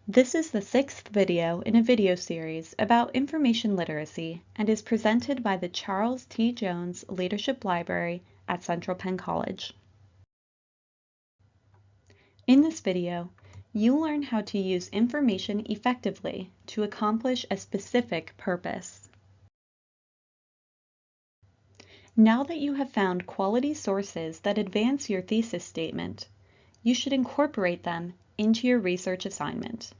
This is the sixth video in a video series about information literacy and is presented by the Charles T. Jones Leadership Library at Central Penn College. In this video, you'll learn how to use information effectively to accomplish a specific purpose. Now that you have found quality sources that advance your thesis statement, you should incorporate them into your research assignment.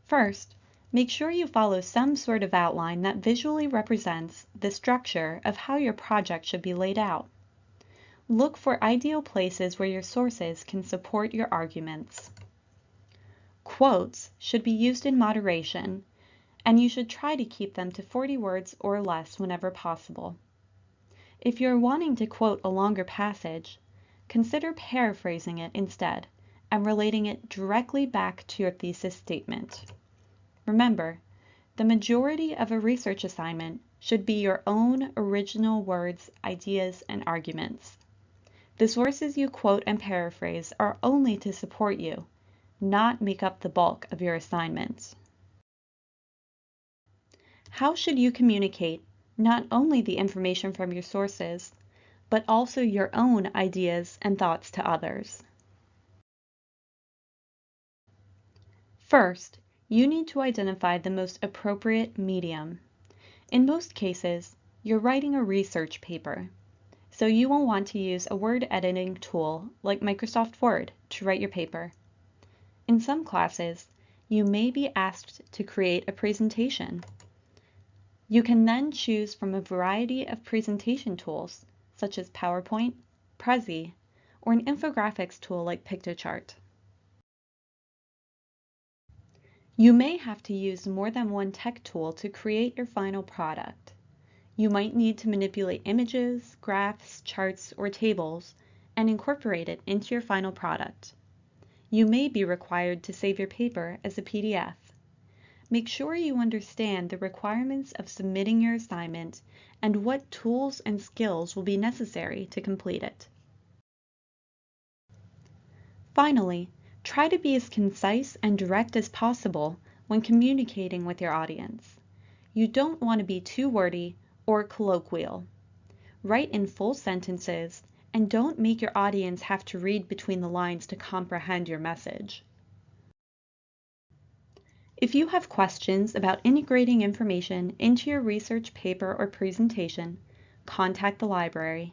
First, make sure you follow some sort of outline that visually represents the structure of how your project should be laid out. Look for ideal places where your sources can support your arguments. Quotes should be used in moderation, and you should try to keep them to 40 words or less whenever possible. If you're wanting to quote a longer passage, consider paraphrasing it instead and relating it directly back to your thesis statement. Remember, the majority of a research assignment should be your own original words, ideas, and arguments. The sources you quote and paraphrase are only to support you, not make up the bulk of your assignment. How should you communicate not only the information from your sources, but also your own ideas and thoughts to others? First, you need to identify the most appropriate medium. In most cases, you're writing a research paper, so you will want to use a word editing tool like Microsoft Word to write your paper. In some classes, you may be asked to create a presentation. You can then choose from a variety of presentation tools, such as PowerPoint, Prezi, or an infographics tool like Piktochart. You may have to use more than one tech tool to create your final product. You might need to manipulate images, graphs, charts, or tables and incorporate it into your final product. You may be required to save your paper as a PDF. Make sure you understand the requirements of submitting your assignment and what tools and skills will be necessary to complete it. Finally, try to be as concise and direct as possible when communicating with your audience. You don't want to be too wordy or colloquial. Write in full sentences and don't make your audience have to read between the lines to comprehend your message. If you have questions about integrating information into your research paper or presentation, contact the library.